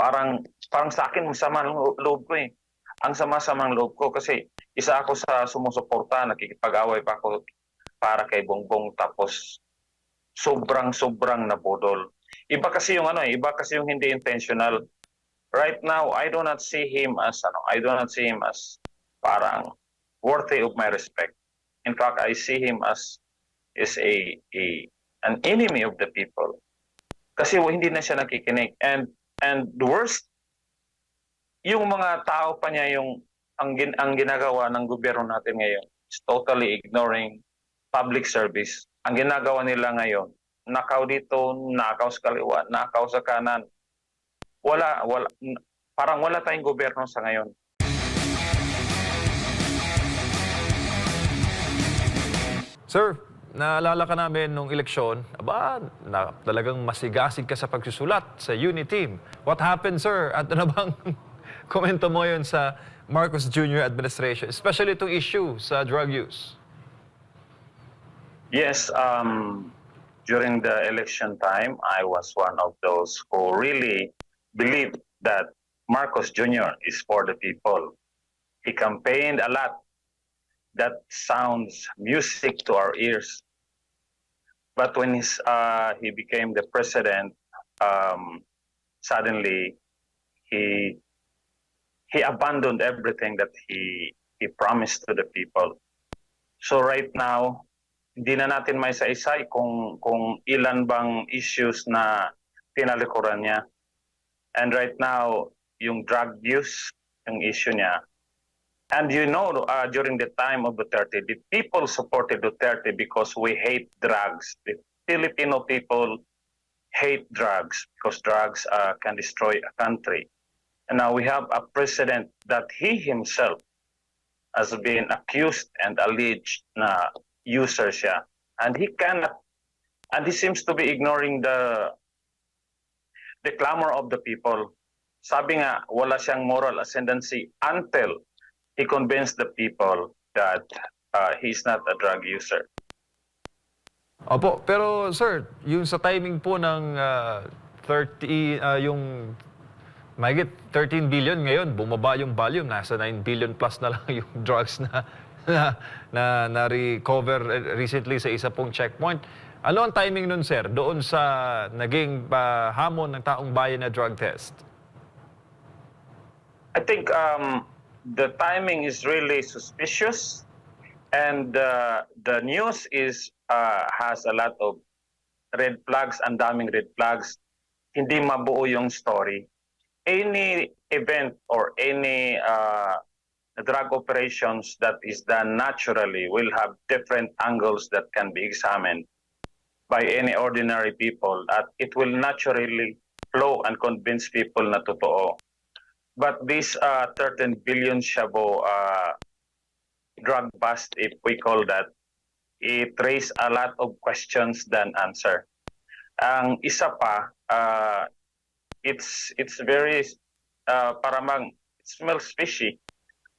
parang sa akin masama ang loob ko eh. Ang sama-samang loob ko kasi isa ako sa sumusuporta, nakikipag-away pa ako para kay Bongbong tapos sobrang nabudol. Iba kasi yung iba kasi yung hindi intentional. Right now, I do not see him as parang worthy of my respect. In fact, I see him as is an enemy of the people. Kasi hindi na siya nakikinig. And the worst, yung mga tao pa niya ang ginagawa ng gobyerno natin ngayon is totally ignoring public service. Ang ginagawa nila ngayon, nakaw dito, nakaw sa kaliwa, nakaw sa kanan. Parang wala tayong gobyerno sa ngayon. Sir, naalala ka namin nung eleksyon, talagang masigasig ka sa pagsusulat sa unit team. What happened, sir? At ano bang komento mo yun sa Marcos Jr. administration, especially itong issue sa drug use? Yes, during the election time, I was one of those who really believed that Marcos Jr. is for the people. He campaigned a lot. That sounds music to our ears. But when he became the president, suddenly he abandoned everything that he promised to the people. So right now, hindi na natin may isa-isa kung ilan bang issues na tinalikuran niya. And right now, yung drug use, yung issue niya. And during the time of Duterte, the people supported Duterte because we hate drugs. The Filipino people hate drugs because drugs can destroy a country. And now we have a president that he himself has been accused and alleged na user siya. And he seems to be ignoring the clamor of the people. Sabi nga, wala siyang moral ascendancy until he convinced the people that he's not a drug user. Opo, pero sir, yung sa timing po ng yung mahigit 13 billion ngayon, bumaba yung volume, nasa 9 billion plus na lang yung drugs na recover recently sa isa pong checkpoint. Ano ang timing nun, sir, doon sa naging hamon ng taong bayan na drug test? I think the timing is really suspicious, and the news has a lot of red flags, ang daming red flags. Hindi mabuo yung story. Any event or any drug operations that is done naturally will have different angles that can be examined by any ordinary people, that it will naturally flow and convince people na totoo. But this 13 billion shabu drug bust, if we call that, it raised a lot of questions than answer. Ang isa pa, it's very it smells fishy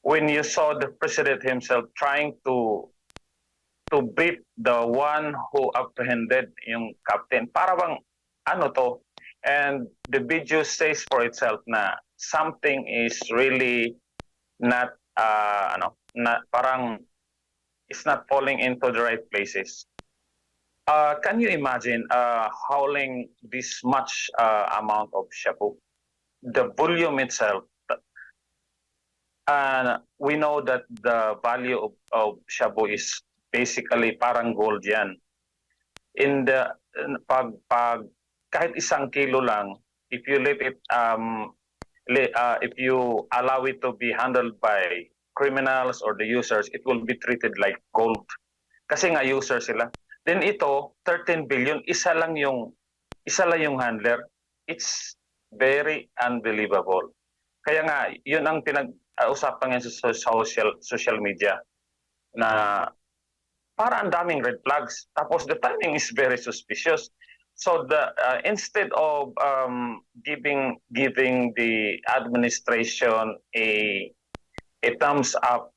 when you saw the president himself trying to beat the one who apprehended yung captain. Para bang ano to? And the video says for itself na something is really not parang it's not falling into the right places. Can you imagine hauling this much amount of shabu? The volume itself, we know that the value of shabu is basically parang gold yan. Kahit 1 kilo lang, if you let it, if you allow it to be handled by criminals or the users, it will be treated like gold. Kasi nga user sila. Then ito, 13 billion, isa lang yung handler. It's very unbelievable. Kaya nga, yun ang pinag-usapan ngayon sa social media na para ang daming red flags. Tapos the timing is very suspicious. So instead of giving the administration a thumbs up,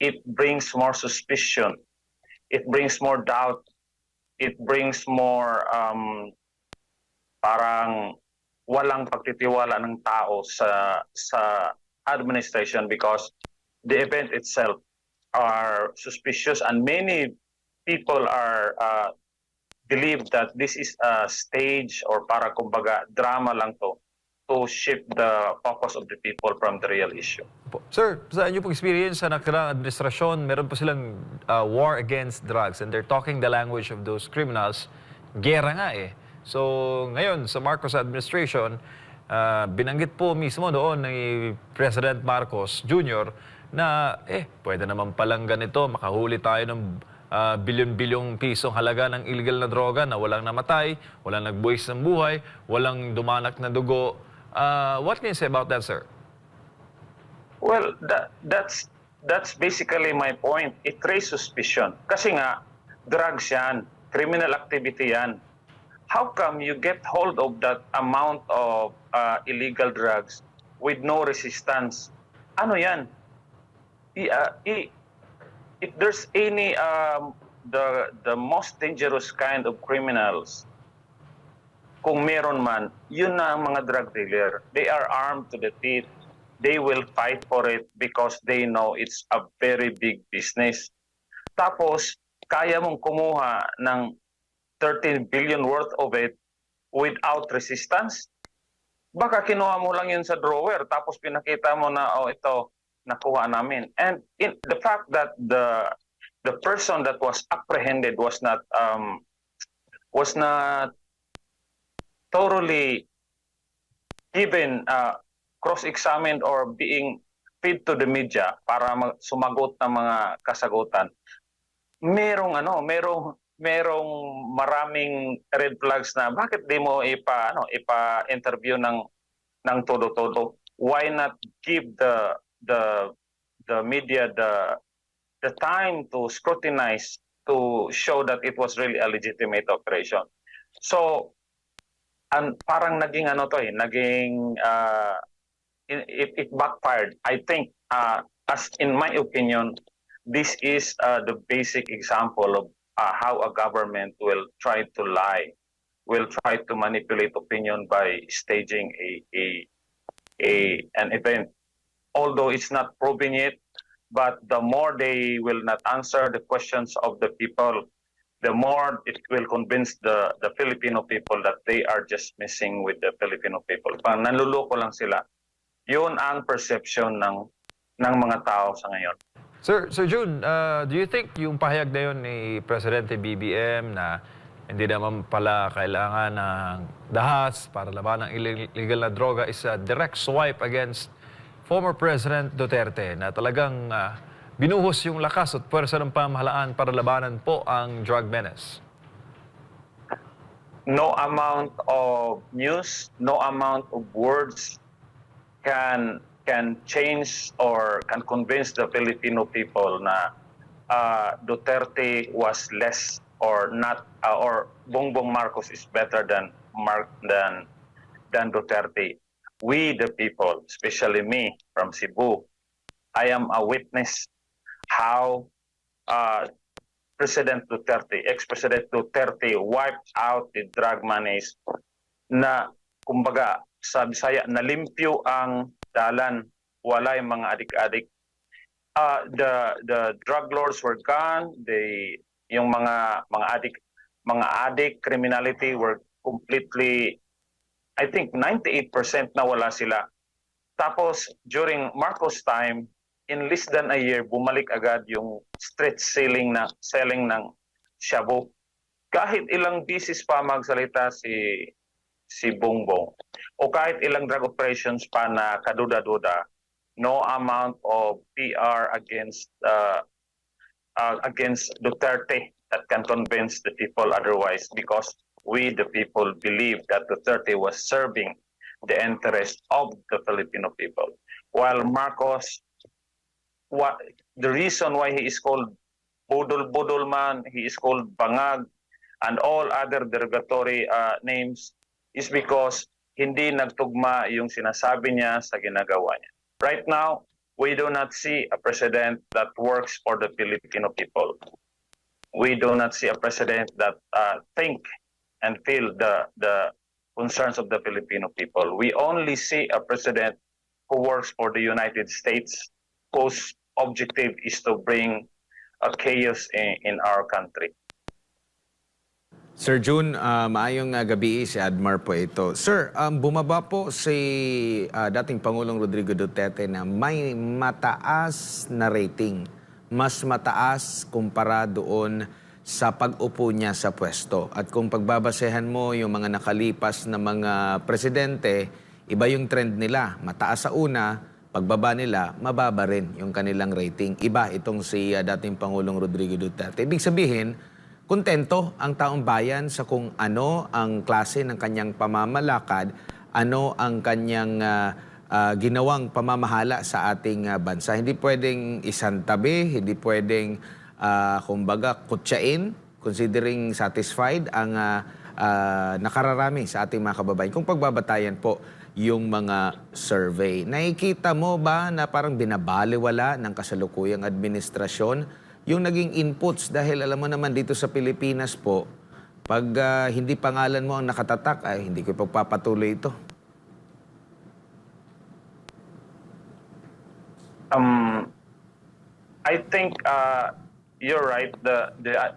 it brings more suspicion. It brings more doubt. It brings more parang walang pagtitiwala ng tao sa administration because the event itself are suspicious and many people are believe that this is a stage or para kumbaga drama lang to shift the focus of the people from the real issue. Sir, sa inyo pong experience sa nakaraang administrasyon, meron po silang war against drugs and they're talking the language of those criminals. Gera nga eh. So ngayon sa Marcos administration, binanggit po mismo noon ni President Marcos Jr. na pwede naman palang ganito, makahuli tayo ng bilyon-bilyong pisong halaga ng illegal na droga na walang namatay, walang nagbuwis ng buhay, walang dumanak na dugo. What can you say about that, sir? Well, that's basically my point. It raises suspicion. Kasi nga, drugs yan, criminal activity yan. How come you get hold of that amount of illegal drugs with no resistance? Ano yan? If there's any the most dangerous kind of criminals, kung meron man, yun na ang mga drug dealer. They are armed to the teeth. They will fight for it because they know it's a very big business. Tapos, kaya mong kumuha ng 13 billion worth of it without resistance? Baka kinuha mo lang yun sa drawer tapos pinakita mo na, oh, ito, nakuha namin. And the fact that the person that was apprehended was not thoroughly given cross-examined or being fed to the media para sumagot ng mga kasagutan. Merong maraming red flags na bakit di mo ipa-interview ng todo-todo? Why not give the media the time to scrutinize to show that it was really a legitimate operation? So parang naging it backfired. I think as in my opinion, this is the basic example of how a government will try to lie, will try to manipulate opinion by staging an event. Although it's not proven yet, but the more they will not answer the questions of the people, the more it will convince the Filipino people that they are just messing with the Filipino people. Nanluloko lang sila. Yun ang perception ng mga tao sa ngayon. Sir Jun, do you think yung pahayag na yun ni Presidente BBM na hindi naman pala kailangan ng dahas para laban ng illegal na droga is a direct swipe against former President Duterte na talagang binuhos yung lakas at puwersa ng pamahalaan para labanan po ang drug menace? No amount of news, no amount of words can change or can convince the Filipino people na Duterte was less or not or Bongbong Marcos is better than Duterte. We the people, especially me from Cebu, I am a witness how President Duterte, ex-President Duterte wiped out the drug monies na kumbaga sa Bisaya, nalimpyo ang dalan, wala yung mga adik-adik. The drug lords were gone, yung mga adik criminality were completely, I think 98% na wala sila. Tapos during Marcos time, in less than a year, bumalik agad yung street selling ng shabu. Kahit ilang bisis pa magsalita si Bongbong o kahit ilang drug operations pa na kaduda-duda, no amount of PR against Duterte that can convince the people otherwise, because we the people believe that Duterte was serving the interest of the Filipino people, while Marcos, the reason why he is called Budol man, he is called Bangag and all other derogatory names is because hindi nagtugma yung sinasabi niya sa ginagawa niya. Right now, we do not see a president that works for the Filipino people. We do not see a president that think and feel the concerns of the Filipino people. We only see a president who works for the United States, whose objective is to bring a chaos in our country. Sir June, maayong gabi, si Admar po ito. Sir, bumaba po si dating Pangulong Rodrigo Duterte na may mataas na rating. Mas mataas kumpara doon sa pag-upo niya sa pwesto. At kung pagbabasehan mo yung mga nakalipas na mga presidente, iba yung trend nila. Mataas sa una, pagbaba nila, mababa rin yung kanilang rating. Iba itong si dating Pangulong Rodrigo Duterte. Ibig sabihin, kontento ang taong bayan sa kung ano ang klase ng kanyang pamamalakad, ano ang kanyang ginawang pamamahala sa ating bansa. Hindi pwedeng isantabi, hindi pwedeng kumbaga kutsain, considering satisfied ang nakararami sa ating mga kababayan. Kung pagbabatayan po yung mga survey, nakikita mo ba na parang binabaliwala ng kasalukuyang administrasyon yung naging inputs? Dahil alam mo naman dito sa Pilipinas po, pag hindi pangalan mo ang nakatatak, ay hindi ko pagpapatuloy ito. I think you're right.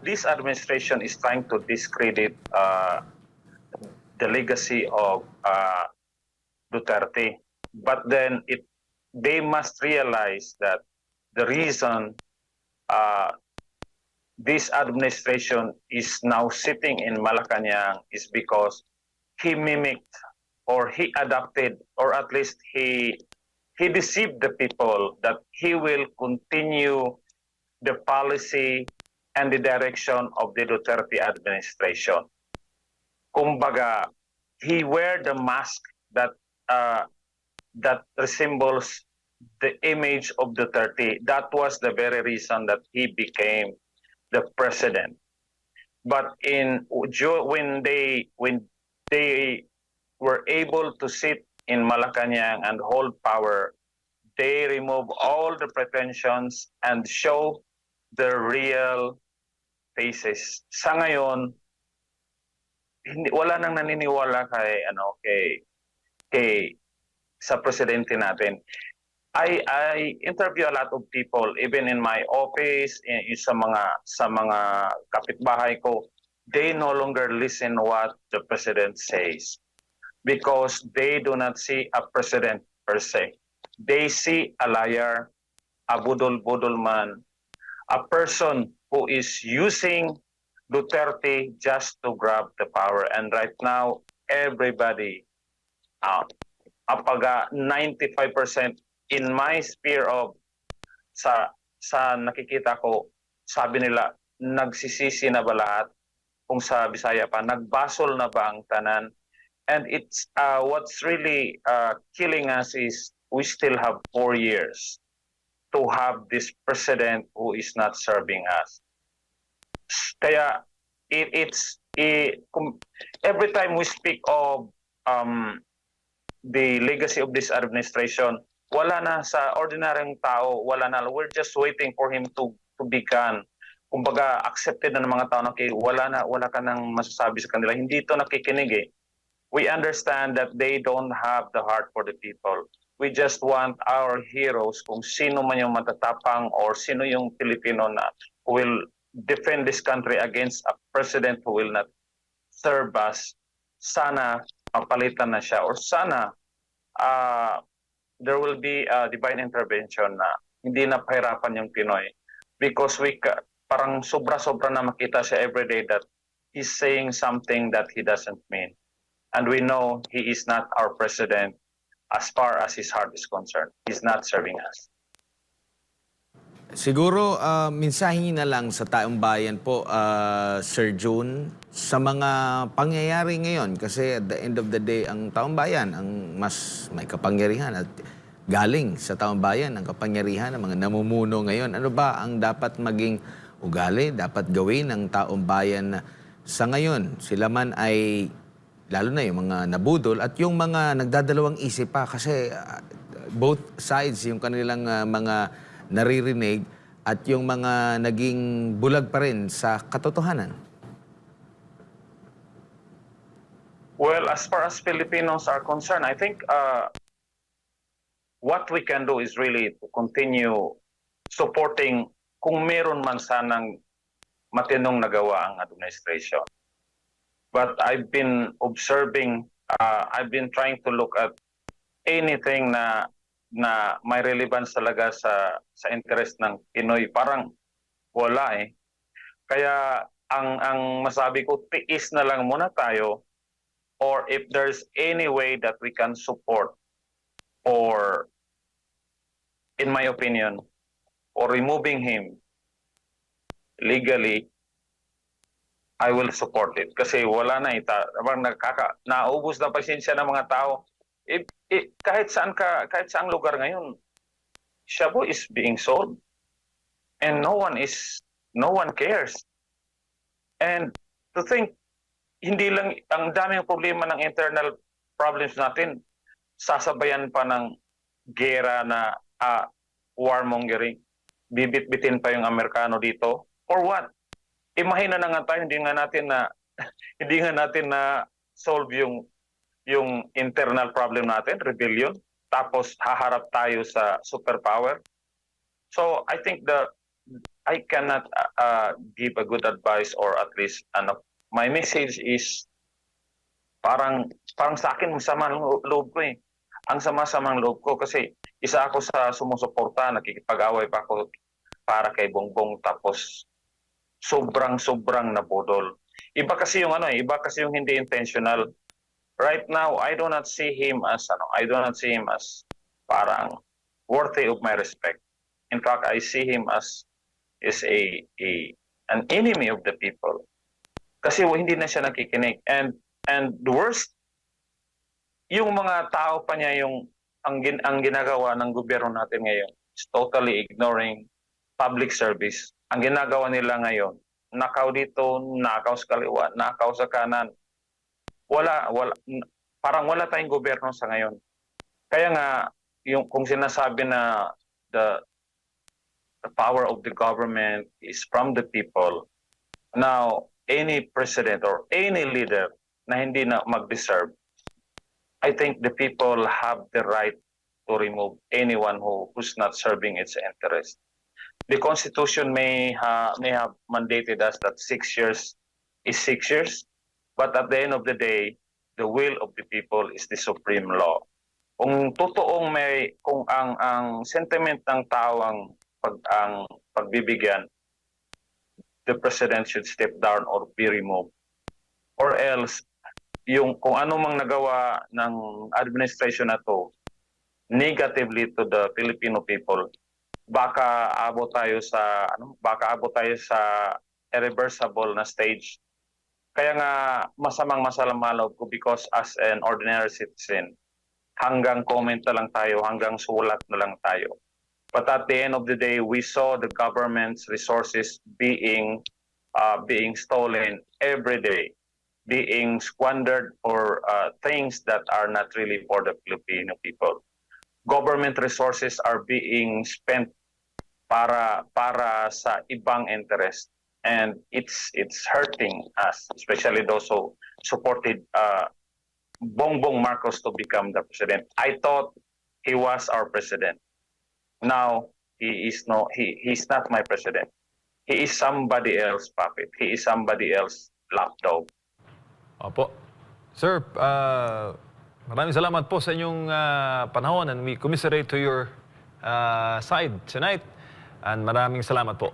This administration is trying to discredit the legacy of Duterte, but then they must realize that the reason this administration is now sitting in Malacanang is because he mimicked or he adopted, or at least he deceived the people that he will continue the policy and the direction of the Duterte administration. Kumbaga, he wear the mask that resembles the image of Duterte. That was the very reason that he became the president. But when they were able to sit in Malacanang and hold power, they remove all the pretensions and show the real faces. Sa ngayon, wala nang naniniwala kay sa presidente natin. I interview a lot of people, even in my office, sa mga kapitbahay ko. They no longer listen what the president says because they do not see a president per se. They see a liar, a budol-budol man, a person who is using Duterte just to grab the power. And right now, everybody, 95% in my sphere of sa nakikita ko, sabi nila, nagsisisi na ba lahat? Kung sa Bisaya pa, nagbasol na ba ang tanan? And it's what's really killing us is we still have 4 years to have this president who is not serving us. Kaya every time we speak of the legacy of this administration, wala na sa ordinaryong tao, wala na. We're just waiting for him to be gone. Kumbaga, accepted na ng mga tao na wala ka nang masasabi sa kanila. Hindi ito nakikinig eh. We understand that they don't have the heart for the people. We just want our heroes, kung sino man yung matatapang or sino yung Pilipino na who will defend this country against a president who will not serve us. Sana mapalitan na siya, or sana there will be a divine intervention na hindi na pahirapan yung Pinoy, because parang sobra-sobra na makita siya everyday that he's saying something that he doesn't mean. And we know he is not our president as far as his heart is concerned. He's not serving us. Siguro, mensahe na lang sa taong bayan po, Sir June, sa mga pangyayari ngayon. Kasi at the end of the day, ang taong bayan ang mas may kapangyarihan at galing sa taong bayan ang kapangyarihan ng mga namumuno ngayon. Ano ba ang dapat maging ugali, dapat gawin ng taong bayan sa ngayon? Sila man ay, lalo na yung mga nabudol at yung mga nagdadalawang isip pa, kasi both sides yung kanilang mga naririnig at yung mga naging bulag pa rin sa katotohanan. Well, as far as Filipinos are concerned, I think what we can do is really to continue supporting kung meron man sanang matinong nagawa ang administration. But I've been observing, I've been trying to look at anything na may relevance talaga sa interest ng Pinoy. Parang wala eh. Kaya ang masabi ko, tiis na lang muna tayo, or if there's any way that we can support, or in my opinion, or removing him legally, I will support it. Kasi wala na naubos na pasensya ng mga tao. Kahit saang lugar ngayon, shabu is being sold, and no one cares. And to think, hindi lang, ang daming problema ng internal problems natin, sasabayan pa ng gera na warmongering, bibit-bitin pa yung Amerikano dito, or what? Imagine na nga tayo, hindi nga natin na solve yung internal problem natin, rebellion, tapos haharap tayo sa superpower. So I think I cannot give a good advice, or at least my message is parang sa akin masama ang loob ko eh. Ang sama-samang loob ko kasi isa ako sa sumusuporta, nakikipag-away pa ako para kay Bongbong, tapos sobrang nabudol. Iba kasi yung hindi intentional. Right now, I do not see him as parang worthy of my respect. In fact, I see him as an enemy of the people. Kasi hindi na siya nakikinig. And the worst, yung mga tao pa niya, ang ginagawa ng gobyerno natin ngayon is totally ignoring public service. Ang ginagawa nila ngayon, nakaw dito, nakaw sa kaliwa, nakaw sa kanan. Parang wala tayong gobyerno sa ngayon. Kaya nga, kung sinasabi na the power of the government is from the people, now, any president or any leader na hindi na mag-deserve, I think the people have the right to remove anyone who's not serving its interest. The Constitution may have mandated us that 6 years is 6 years, but at the end of the day, the will of the people is the supreme law. Kung totoong kung ang sentiment ng tao ang pagbibigyan, the president should step down or be removed. Or else, kung ano mang nagawa ng administration na to negatively to the Filipino people, baka abot tayo sa irreversible na stage. Kaya nga masamang-masalamalaw ko, because as an ordinary citizen, hanggang comment na lang tayo, hanggang sulat na lang tayo. But at the end of the day, we saw the government's resources being stolen every day, being squandered for things that are not really for the Filipino people. Government resources are being spent para sa ibang interest, and it's hurting us, especially those who supported Bongbong Marcos to become the president. I thought he was our president. Now he's not my president. He is somebody else puppet. He is somebody else lapdog. Opo. Sir, maraming salamat po sa inyong panahon, and we commiserate to your side tonight. And maraming salamat po.